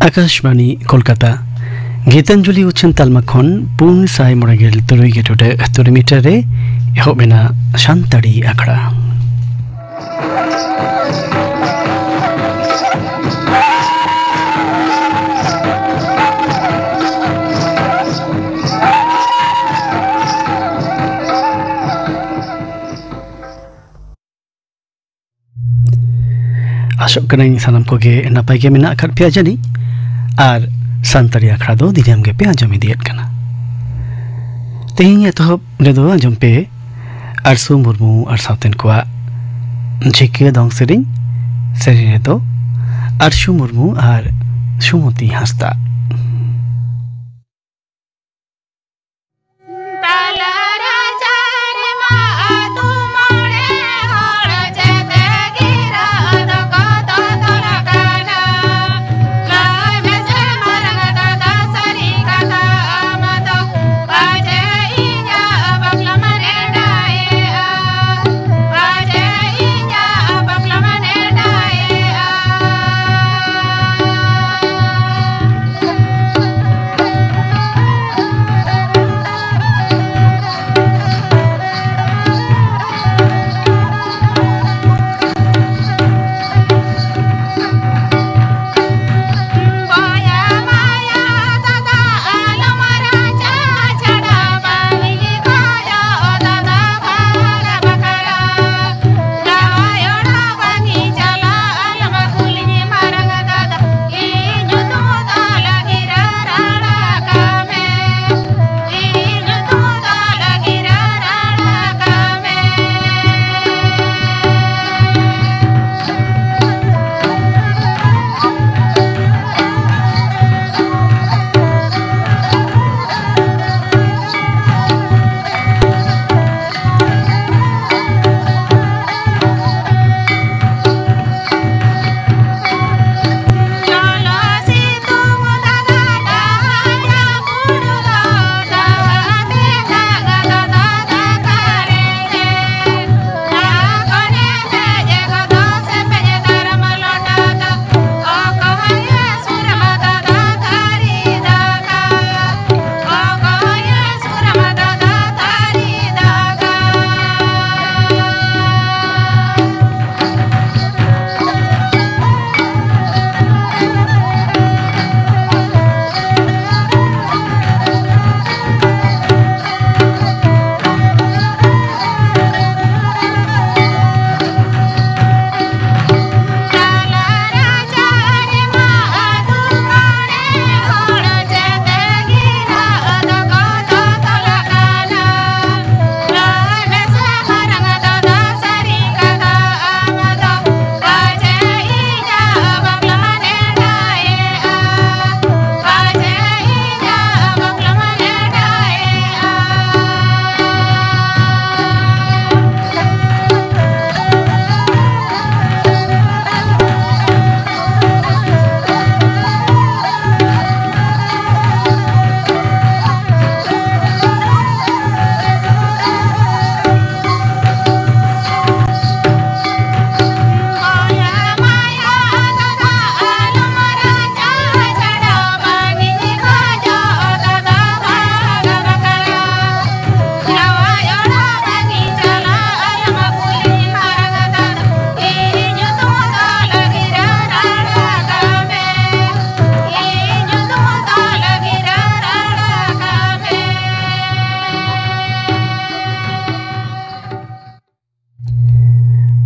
आकाशवाणी कोलकाता गीतांजलि उच्चन तालमाखन पुन साय मरगेल तुरुई गेटोटे तुरुमीटरे एहोबेना शांताड़ी आखड़ा आशोक कनाई सानाम को गे नपाय के मेना अखर पे जानी आर सानताड़ी आखड़ा दो दिनम गे पे आजम इदियत कना तेहिं एतहब रेदो आजम पे आरसु मुर्मू आर सावतेन कोआ झिके दंग सेरिंग सेरी रेदो आरसु मुर्मू आर सुमति हांसदा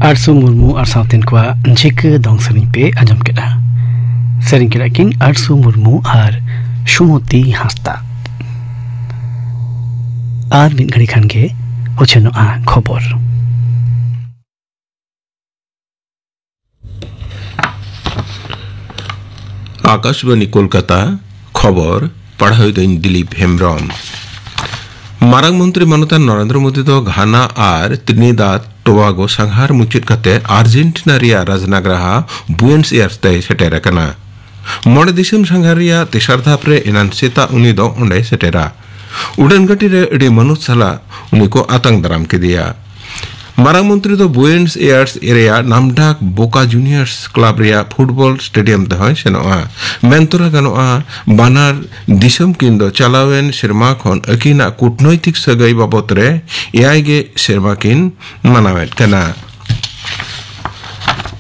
आरसु मुर्मू और सावतेन कोआ झिके दंग सेरिंग पे आजम केदा सेरिंग केदा किन आरसु मुर्मू और सुमति हांसदा आर मिद घड़ी खान के होछेनो आ खबर आकाशवाणी कोलकाता खबर पढ़ाई दिन दिलीप हेम्ब्रम मारांग मंत्री मानता नरेंद्र मोदी तो घाना और त्रिनिदाद टोबागो संहार मुचाद कते आर्जेंटिना रिया राजनाग्राहा बुएनस एयर्स ते सेटेराकना मोड़े दिसम संहारिया तेसार धापरे एनान सेता उनी दो ओंडे सेटेरा उड़ान गाड़ी रे एडी मनुष्य साला उनी को आतंक दाराम के दिया मारांग मंत्री तो बुएनस एयर्स एरिया नामडाक बोका जूनियर्स क्लब रिया फुटबॉल स्टेडियम ते सेनोआ मेंतोरा गनोआ बानार दिसम किन दो चलावेन सेरमा खन अकिना कूटनैतिक सगाई बाबत रे एआईगे सेरमा किन मानावेत कना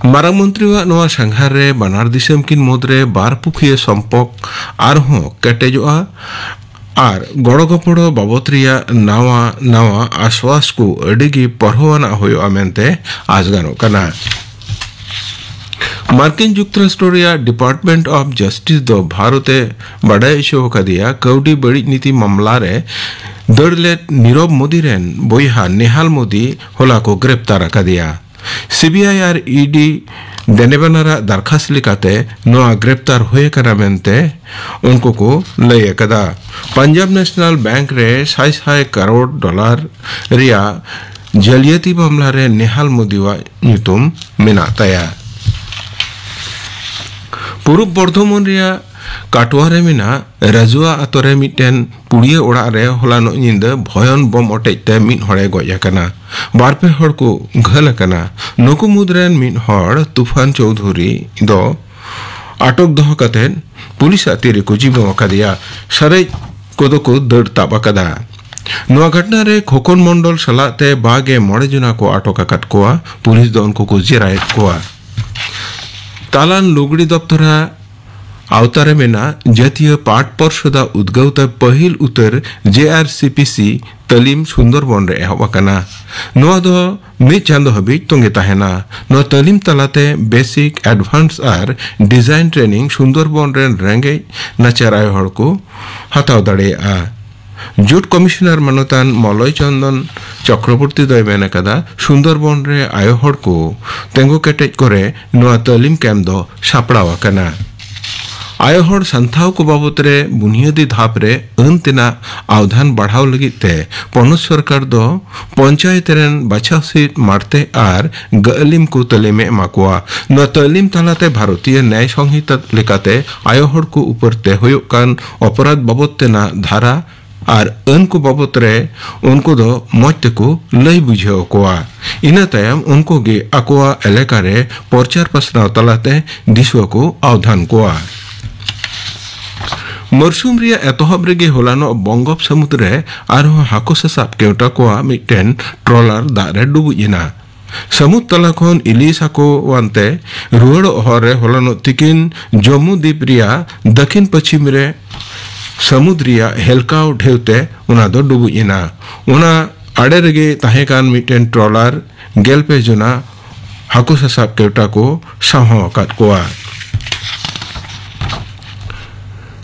मारांग मंत्री नोआ संघार रे बानार दिसम किन मुद्रे बार पुखिए संपर्क आरहों केटेजोआ आर गड़गपड़ बाबत नावा नावा आश्वास को अडिगी पढ़वाना होयोआ मेंते आजगानो कना मार्किन जुक्तराष्ट्र डिपार्टमेंट ऑफ जस्टिस दो भारते बाडाय शो कदिया कौडी बड़ी नीति मामला रे दड़लेट नीरव मोदी रेन बोयहा नेहाल मोदी होला को गिरफ्तार कदिया सीबीआई और ईडी देनेबनारा दरखास्त लिखाते नोआ गिरफ्तार हुए करा मेंते उनको को लय कदा पंजाब नेशनल बैंक रे 6 करोड़ डॉलर रिया जलियती मामला रे नेहाल मोदीवा ᱧᱩᱛᱩᱢ मेना तया पूर्व बर्धमान रिया काटवारे मिना राजुआ आतोरे मिटेन पुड़िया ओड़ा रे होलानो निंद भयन बम अटेजते मिट हड़े गयकना बारपे हड़ को घल कना नुकु मुद्रेन मिट हड़ तूफान चौधरी दो आटक दह कते पुलिस अतिरे को जीव कदिया सरे कोदो को दड़ ताबा कदा नोआ घटना रे खोकन मंडल सलाते बागे मोड़े जुना को आटक अकत कोआ पुलिस दो उनको को जिरायत कोआ तालान लुगड़ी दप्तरा आवतारे मेना जातीय पाठ पर्षदा उद्गौत पहिल उतर जेआरसीपीसी तालीम सुंदरबन रे एहबकना नोआ दो मिद चांदो हबी तोंगे ताहेना नो तालीम तलाते बेसिक एडवांस आर डिजाइन ट्रेनिंग सुंदरबन रे रेंगे नचाराय हड़ को हताव दाड़ेया जूट कमिश्नर मनोतान मलय चंदन चक्रवर्ती दय मेना कदा सुंदरबन रे आयो हड़ को तेंगो केटेज करे नोआ तालीम कैम्प दो सापड़ावकना आयो हड़ संथाव को बाबत रे बुनियादी धाप रे अंतना आवधान बढ़ाव लगिते पनोत सरकार दो पंचायत रेन बाछा सीट मारते आर गलिम को तालीम एमाकुआ न तालीम तालाते भारतीय न्याय संहिता लेकाते आयो हड़ को ऊपर ते हुयुक कान अपराध बाबत तेना धारा आर उनको बाबत रे उनको दो मौत को लई बुझेओ कोआ इना तायम उनको गे अकोआ एलेका रे प्रचार पसनाव तलाते दिशो को आवधान कोआ मरसुम रिया एतहब रेगे होलानो बंगोप समुद्र रे आरो हाको साब केवटा कोआ मिटेन ट्रॉलर दारे डुबुइना समुद्र तला खन इलिस हाको वानते रुवाड़ हरे होलानो तिकिन जम्मू द्वीप रिया दक्षिण पश्चिम रे समुद्रिया हेलकाव ढेवते उना दो डुबुइना उना आड़े रेगे ताहेकान मिटेन ट्रॉलर गेलपे जुना हाको साब केवटा को साहो अकात कोआ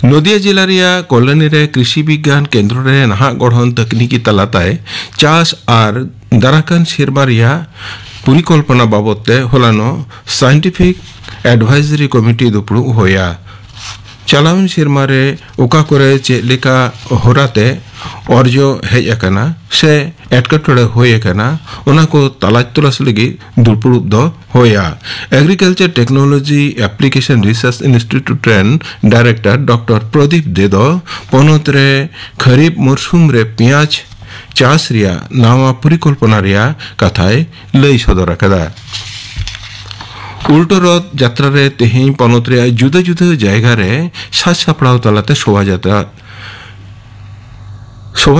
नदिया जिला रिया कॉलोनी रे कृषि विज्ञान केंद्र रे नहा गढ़न तकनीकी तलाताय चास आर दाराकान सिरबा रिया परिकल्पना बाबते होलानो साइंटिफिक एडवाइजरी कमिटी दुपड़ू होया चलावन सिरमा रे उका करे चेलेका होराते अर्जो हेज अकना से एटकटोड़े होय अकना उना को तलाश तलाश लगी दुपड़ू दो होया agriculture technology application research institute rain director doctor Pradeep देदो पनोत रे खरीफ मरसुम रे पियाज चास रिया नावा परिकल्पना रिया कथाय लई सदर कदा उल्टो रथ यात्रा रे तेहें पनोत रे जुदा जुदा जायगा रे साज सापड़ाव तलाते शोभा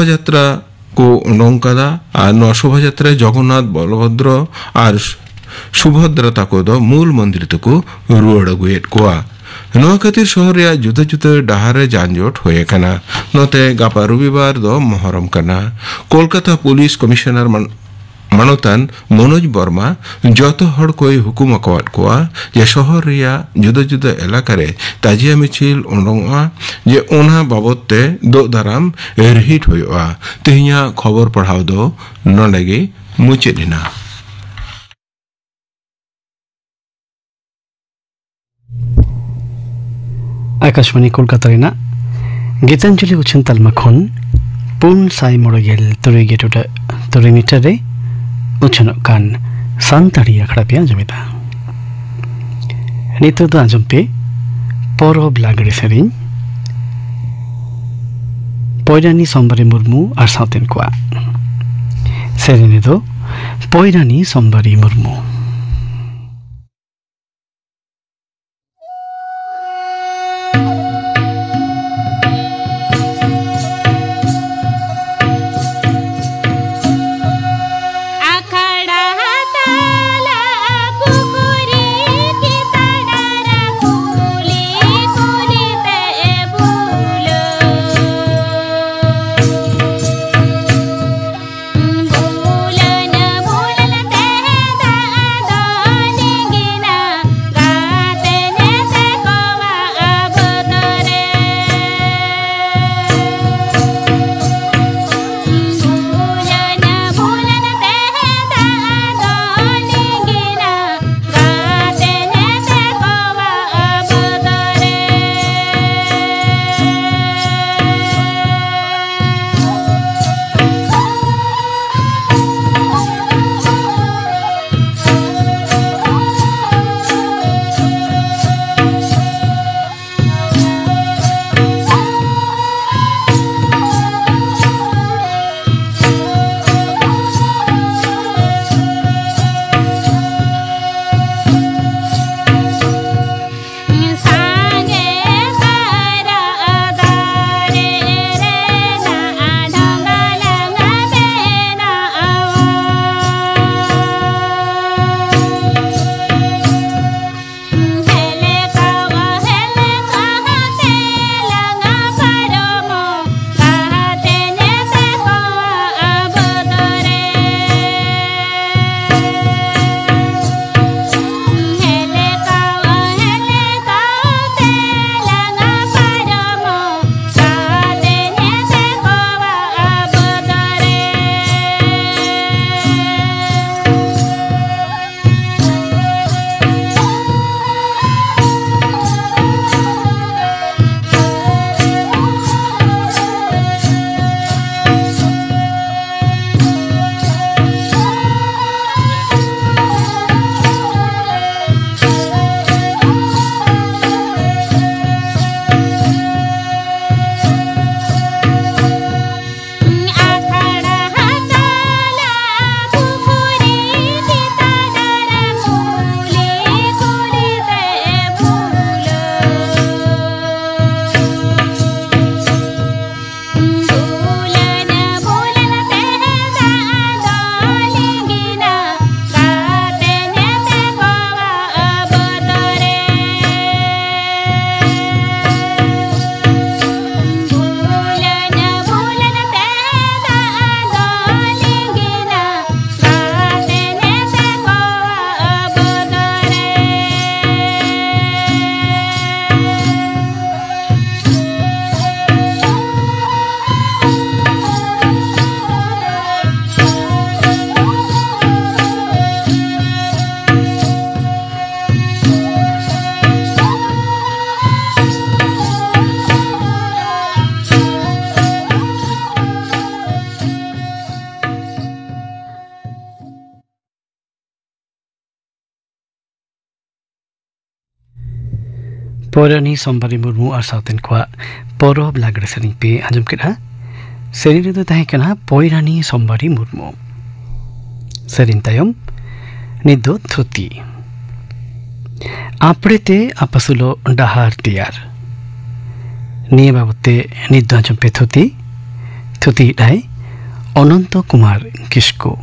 यात्रा को उडोंकदा और नोआ शोभा यात्रा जगन्नाथ बलभद्र और सुभद्रा ताको दो मूल मंदिर तको रुवाड़ अगुएट कोआ नोआ खातिर शहर रे जुदा जुदा डाहारे जानजोट होए कना नोते गापा रविवार दो मोहरम कना कोलकाता पुलिस कमिश्नर मनोतान मनोज वर्मा जत हड़ कोई हुकुम अकवाद कोआ जे शहर रिया जुदा जुदा एलाका रे ताजिया मिছিল उडोंगआ जे ओना बाबते दो दाराम रिहिट होयोआ तेहिया खबर पढ़ाव दो नडेगे मुचेदिना आकाशवाणी कोलकाता रेना गीतांजलि उछन तलमा खन पुन साई मोड़गेल तुरे मीटर रे उछन कान सांताड़ी अखड़ा पे आजमिता नितो दो आजम पे परब लागड़े सेरिन पौरानी सोमबारे मुर्मू और साउतेन कोआ सेरिने दो Poirani Sombari Murmu. Poirani Sombari Murmu ar Southern Kwa Porob Lagre Sering Pe Anjum Kira Sering itu tahi kana Poirani Sombari Murmu Sering tayom Nido Thuti Aprete apasulo dahar tiar Niye babote nido anjum pe Thuti dai Ononto Kumar Kishko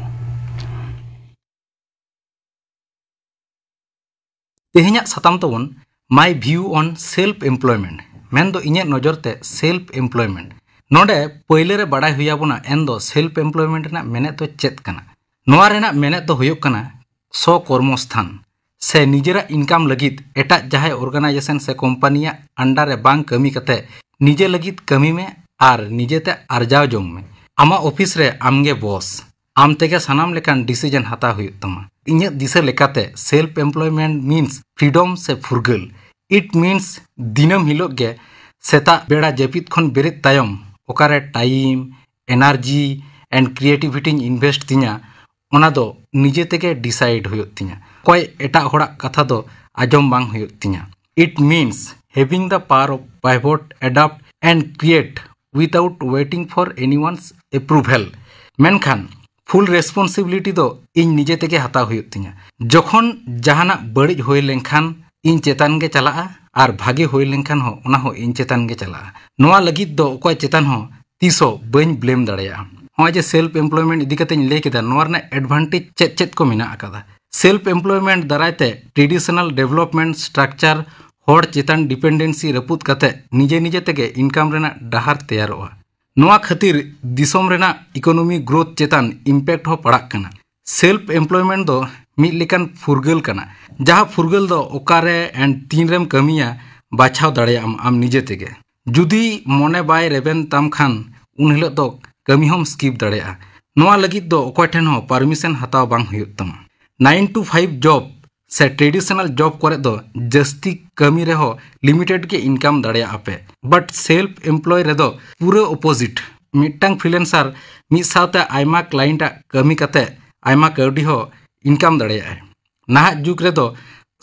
Tehnya satam tawon My view on self-employment. Men do inyek nojorte self-employment. Node poile re badai huyabuna endo self-employment na menet to chet kana. Noa rena menet to huyuk kana so kormosthan. Se nijera income lagit eta jahay organization se company under re bang kami kate nije lagit kami me ar nije te arjao jong me. Ama office re amge boss. Am tege sanam lekan decision hata huyuk tama. Inyek disa lekate self-employment means freedom se furgal. It means dinam hilog ge seta beda japit khon berit tayom okare time, energy and creativity invest tinya ona do nije tege decide huyuk tinya. Koi eta horak katha do ajom bang huyuk tinya. It means having the power of pivot, adapt and create without waiting for anyone's approval. Menkhan full responsibility दो इन निजे तेगे हताव हुयुग तिᱧᱟ जखन जहानाक बड़िज हुई लेनखान इन चेतान गे चला और भागे हुई लेनखान हो उना हो इन चेतान गे चला नोआ लगित दो ओकय चेतान हो तीसो बइन ब्लेम दाड़ेया होय जे सेल्फ एम्प्लॉयमेंट इदी कतेñ लay केदा नोआ रना एडवांटेज चेत चेत को मेना आकादा सेल्फ एम्प्लॉयमेंट दारायते ट्रेडिशनल डेवलपमेंट स्ट्रक्चर होड़ चेतान डिपेंडेंसी रपुद कते निजे निजे तेगे इनकाम रेना डहार तैयारोआ नोआ खातिर दिसोम रेना इकोनॉमी ग्रोथ चेतान इम्पैक्ट हो पड़ाक कना सेल्फ एम्प्लॉयमेंट दो मिद लेकान फुरगल कना जहाँ फुरगल दो ओकारे एंड तीन रेम कमिया बाछाव दाड़ेया आम निजे तेगे जुदी मोने बाय रेबेन ताम खान उन हिलो दो कमी हम स्किप दाड़ेया नोआ लगित दो ओकय ठेन हो परमिशन हताव बांग हुयुग तमा 9 to 5 जॉब से ट्रेडिशनल जॉब करे दो जस्ती कमी रे हो लिमिटेड के इनकाम दाड़ेया आपे बट सेल्फ एम्प्लॉय रे दो पूरा ऑपोजिट मिटांग फ्रीलांसर मिद सावते आयमा क्लाइंट कमी कते आयमा कौडी हो इनकाम दाड़ेया नाहा जुग रे दो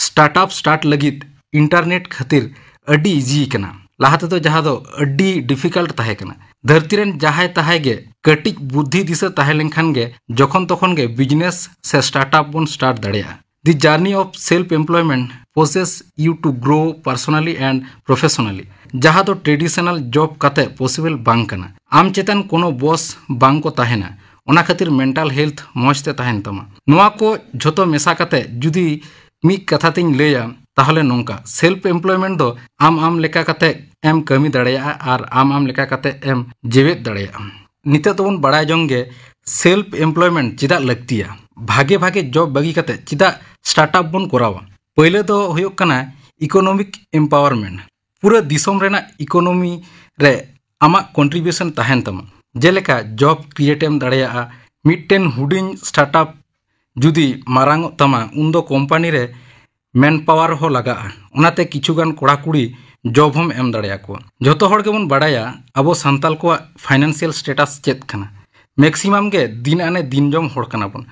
स्टार्टअप स्टार्ट लगित इंटरनेट खातिर अडी इजी कना लाहाते तो जहाँ दो अडी डिफिकल्ट ताहे कना धरती रेन जहाय ताहे गे कटिक बुद्धि दिशा ताहे लेनखान गे जखन तखन गे बिजनेस से स्टार्टअप बन स्टार्ट दाड़ेया the journey of self employment pushes you to grow personally and professionally जहाँ दो ट्रेडिशनल जॉब कते पॉसिबल बांग कना आम चेतन कोनो बॉस बांग को ताहेना ओना खातिर मेंटल हेल्थ मौजते ताहेन तमा नोआ को झोतो मेसा कते जुदी मी कथा तिन लेया ताहले नोंका सेल्फ एम्प्लॉयमेंट दो आम लेका कते एम कमी दाड़ेया और आम लेका कते एम जेवेत दाड़ेया निते तो बन बड़ाय जोंगे सेल्फ एम्प्लॉयमेंट चिदा लगतिया भागे भागे जॉब बगी कते चिदा स्टार्टअप बन करावा पहले दो हुयुग कना इकोनॉमिक एम्पावरमेंट पूरा दिसोम रेना इकोनॉमी रे आमा कंट्रीब्यूशन ताहेन तमा जेलेका जॉब क्रिएटेम दाड़ेया मिटटेन हुडिंग स्टार्टअप जुदी मारांग तमा उन्दो कंपनी रे मैन पावर हो लगा उनाते किछुगान कोड़ा कुड़ी जॉब हम एम दाड़ेया को जोतो हड़ गेबन बाड़ाया अबो सांताल को फाइनेंशियल स्टेटस चेत कना मैक्सिमम गे दिन आने दिन जम हड़ कना बन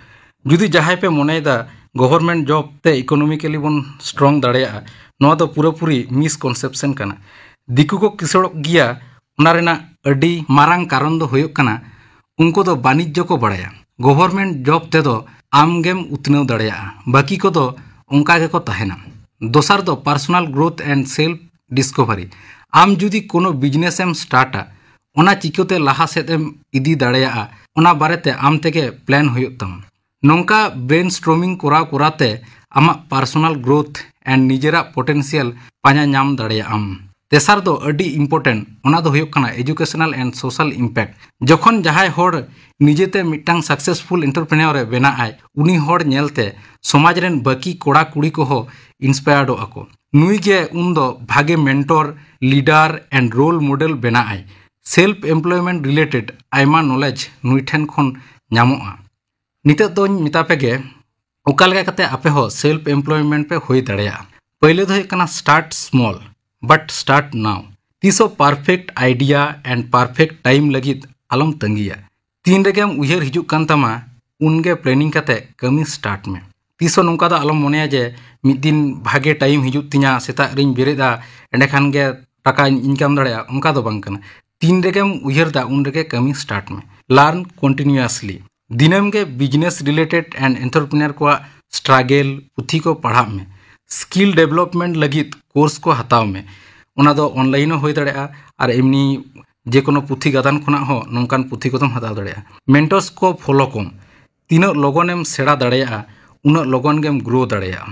जुदी जहाय पे मोनेदा गवर्नमेंट जॉब ते इकोनॉमिकली बन स्ट्रॉन्ग दाड़ेया नोआ दो पूरापूरी मिसकनसेप्शन कना दिकु को किसड़ गिया उना रेना अडी मारांग कारण दो हुयुग कना उनको दो वाणिज्य को बाड़ाया गवर्नमेंट जॉब ते दो आमगेम उतनेव दाड़ेया बाकी को दो उनका गेको ताहेना दोसर दो personal growth and self discovery आम जुदी कोनो बिजनेस एम स्टार्टा ओना चिकोते लाहा सेदेम इदी दाड़ेया ओना बारेते आम तेगे प्लान हुयुग तम नोंका ब्रेनस्टॉर्मिंग कोराव कोराते आमा पर्सनल ग्रोथ एंड निजेरा पोटेंशियल पांजा नाम दाड़ेया आम तेसार दो अडी इम्पोर्टेंट ओना दो हुयुग कना एजुकेशनल एंड सोशल इम्पैक्ट जखन जहाय होड़ निजेते मिटांग सक्सेसफुल एंटरप्रेन्योर बेना आय उनी होड़ नेलते समाज रेन बाकी कोड़ा कुड़ी को हो इंस्पायर्ड आको नुई गे उन दो भागे mentor leader and role model बेना आय सेल्फ एम्प्लॉयमेंट रिलेटेड आयमा नॉलेज नुई ठेन खन नामोआ निते तो मितापे गे ओका लगा कते आपे हो सेल्फ एम्प्लॉयमेंट पे होई दाड़ेया पहले दो कना start small but start now तीसो perfect idea and perfect time लगित आलम तंगिया तीन रेगेम उयहर हिजुग कान तमा उनगे प्लानिंग कते कमी स्टार्ट में तीसो नोंका दो आलम मोनेया जे मिद दिन भागे टाइम हिजुग तिया सेता रिन बेरेदा एंडे खान गे टाका इनकाम दाड़ेया उनका दो बांग कना तीन रेगेम उयहर दा उन रेगे कमी स्टार्ट में लर्न कंटिन्यूअसली दिनम गे बिजनेस रिलेटेड एंड एंटरप्रेन्योर को स्ट्रगल पुथी को पढ़ा में स्किल डेवलपमेंट लगित कोर्स को हताव में ओना दो ऑनलाइन हो दाड़ेया और एमनी जे कोनो पुथी गादान खुना हो नोंकान पुथी को तुम हताव दाड़ेया मेंटर्स को फॉलो कम तीन लगनेम सेड़ा दाड़ेया उन लगन गेम ग्रो दाड़ेया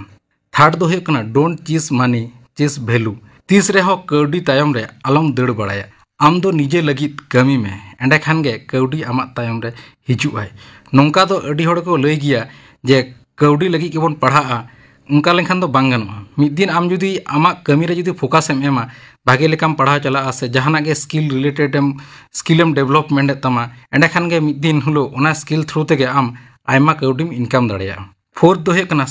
थर्ड दो हुयुग कना डोंट चीज मनी चीज वैल्यू तीस रे हो कौडी तायम रे आलम दड़ बाड़ाया आम दो निजे लगित कमी में एंडे खान गे कौडी आमा तायम रे हिजुग आय नोंका दो अडी हड़ को लय गिया जे कौडी लगी के बन पढ़ा उनका लेखान दो बांग गनोआ मिद दिन आम जुदी आमा कमी रे जुदी फोकस एम एमा भागे लेकाम पढ़ा चला से जहाना गे स्किल रिलेटेड एम स्किलम डेवलपमेंट तमा एंडे खान गे मिद दिन हुलो ओना स्किल थ्रू तेगे आम आयमा कौडीम इनकाम दाड़ेया फोर्थ दो हे कना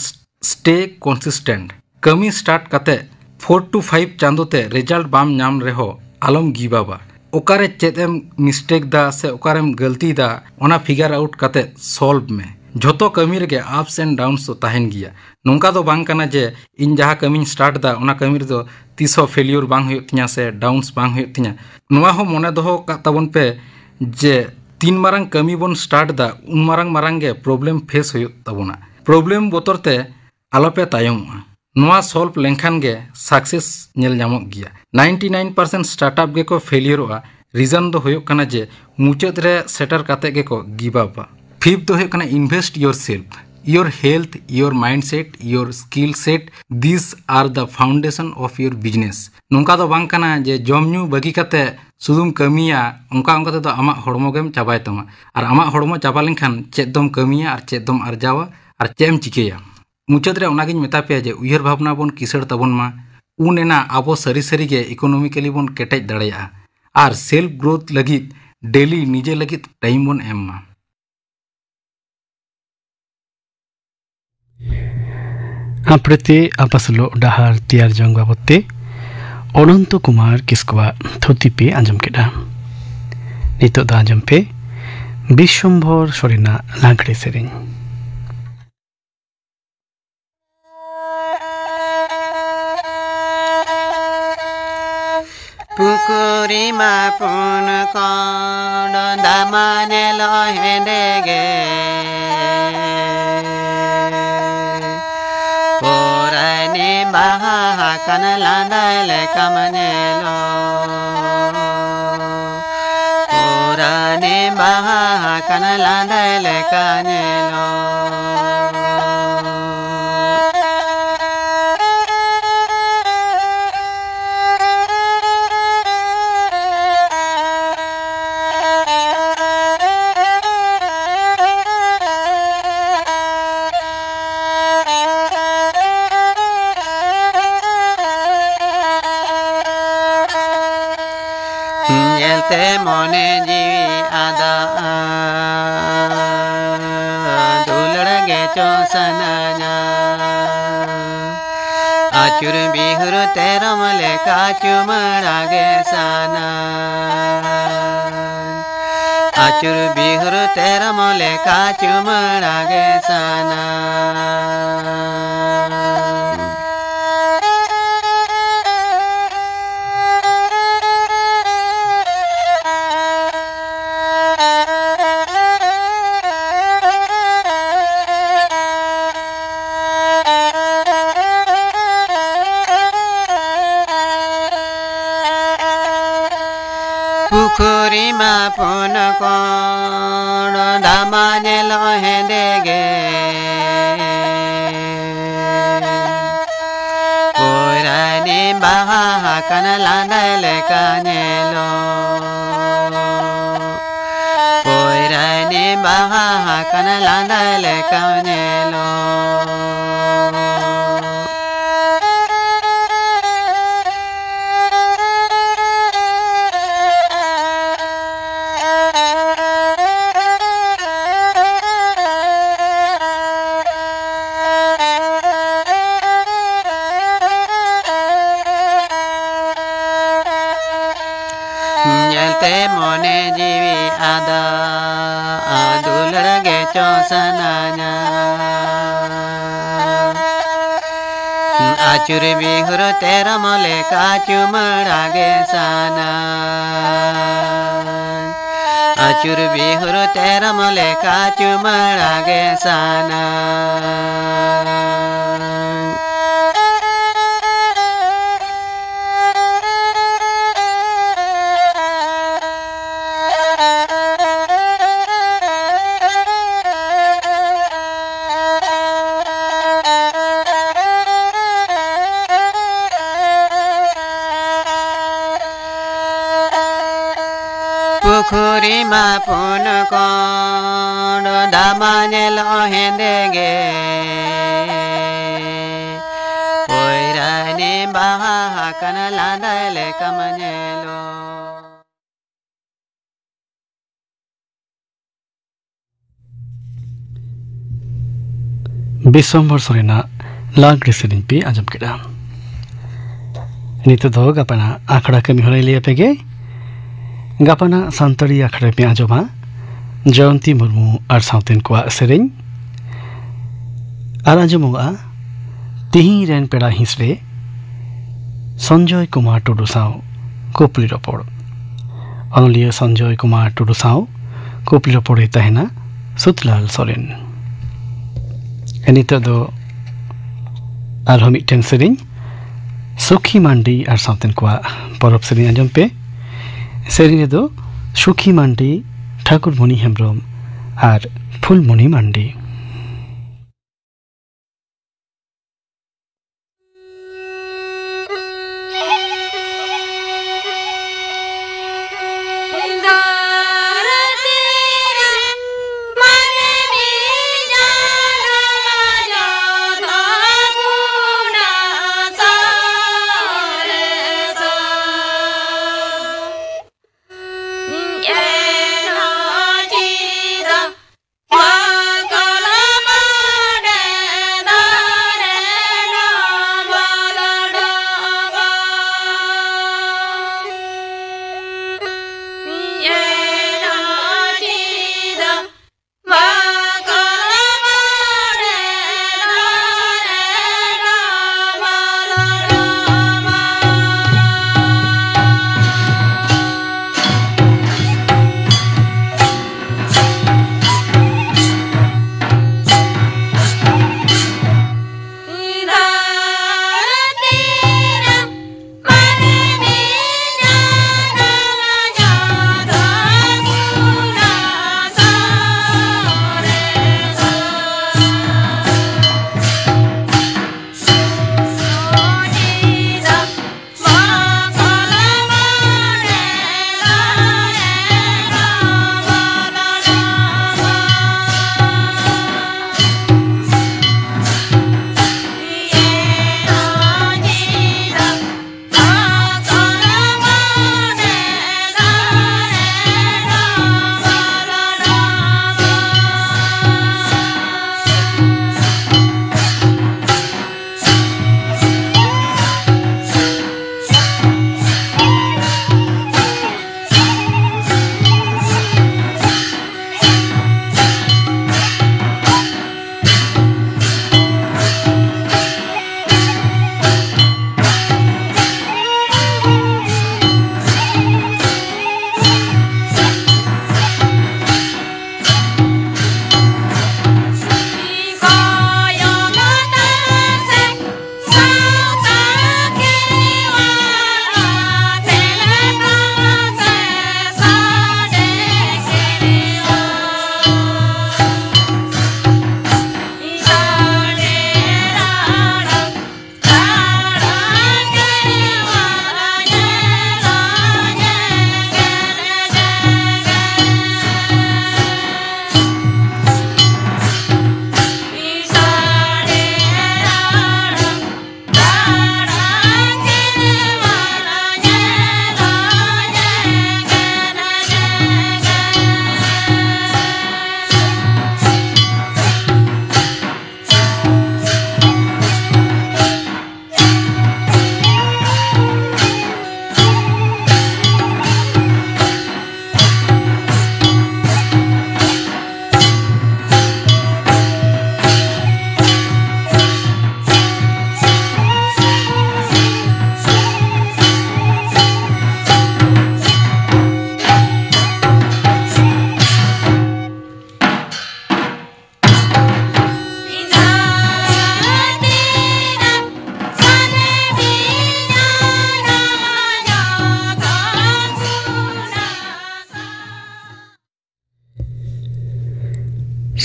स्टे कंसिस्टेंट कमी स्टार्ट काते 4 to 5 चांदो ते रिजल्ट बाम नाम रेहो आलम गिबाबा ओकारे चेदम मिस्टेक दा से ओकारेम गलती दा ओना फिगर आउट काते सॉल्व में झोतो कमी रेगे अप्स एंड डाउन्स तो ताहेन गिया नोंका दो बांग कना जे इन जहाँ कमी स्टार्ट दा ओना कमी रे दो तीसो फेलियर बांग हुयुग तिया से डाउन्स बांग हुयुग तिया नोआ हो मोने दोहो का तबन पे जे तीन मारंग कमी बन स्टार्ट दा उन मारंग गे प्रॉब्लम फेस होय ताबोना प्रॉब्लम बोतरते आलोपे तायमोआ नोआ सॉल्व लेंखान गे सक्सेस नेल नामक गिया 99% स्टार्टअप गे को फेलियरआ रीजन दो होय कना जे मुचाद रे सेटर काते गे को गिव अप फिफ्थ दो होय कना invest yourself your health your mindset your skill set this are the foundation of your business नोंका दो बांग कना जे जमन्यू बगी काते सुदुम कमिया उनका उनका तो आमा हड़मो गेम चाबाय तमा और आमा हड़मो चाबा लेनखान चेदम कमिया और चेदम अर्जावा और चेम चिकेया मुचाद रे उनागिन मेता पे जे उयहर भावना बन किसड़ तबन मा उनेना आबो सरी सरी गे इकोनॉमिकली बन केटेज दाड़ेया और सेल्फ ग्रोथ लगित डेली निजे लगित टाइम बन एम मा आप्रते आपसलो डाहार तियार जंग बाबते अनंत कुमार किस्कुआ थुति पे आंजम केडा नितो दा आंजम पे विश्वम्भर सरेना लांगड़े सेरें पुकुरी मा पुन कोण दामाने लोहेंदे गे पोराने बाहा कन लांडले कमनेलो पोराने बाहा कन लांडले कनेलो ते मोने जीवी आदा दुलड़ गे चोसना आचुर बिहुर तेरा मले काचु मड़ा गे साना आचुर बिहुर तेरा मले काचु मड़ा गे साना पुखुरी मा पुन कोण दामाने लोहेंदे गे पोराने बाहा कन लांडले कानेलो पोराने बाहा कन लांडले कानेलो ते मोने जीवी आदा दुलड़ गे चोसना आचुर बिहुर तेरा मले काचु मड़ा गे साना आचुर बिहुर तेरा मले काचु मड़ा गे साना पुखुरी मा पुन कोण दामाने लोहेंदे गे पोराने बाहा कन लांडले कमनेलो विश्वम्भर सरेना लांगड़े सेरें पे आंजम केडा नितो दो गापना आखड़ा कमी होले लिया पेगे गापना सान्ताड़ी आखड़ा पे आंजमा जयंती मुर्मू और साउतेन को सेरें और आंजमोगा तिही रेन पेड़ा हिंसरे संजय कुमार टुडू साव कोपली रपड़ अनलिया संजय कुमार टुडू साव कुपलो पड़े तहना सुतलाल सोरेन नित दो आर मिटन सेरिंग सुखी मांडी और सावतन को परब सेरिंग आंजम पे सेरिंग दो सुखी मांडी ठाकुर मणि हेम्ब्रम और फुलमणि मांडी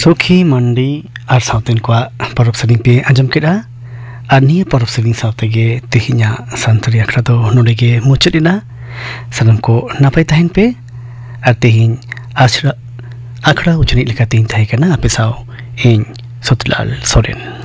सुखी मंडी और सावतेन को परब सेरिंग पे आंजम केड़ा और निये परब सेरिंग सावते गे तेहिना सानताड़ी आखड़ा दो नोडे गे मुचादेना सानाम को नापाय तहन पे और तेहिन आखड़ा उचनित लेका तेहिन थाहे कना आपे साव इन सुतलाल सोरेन।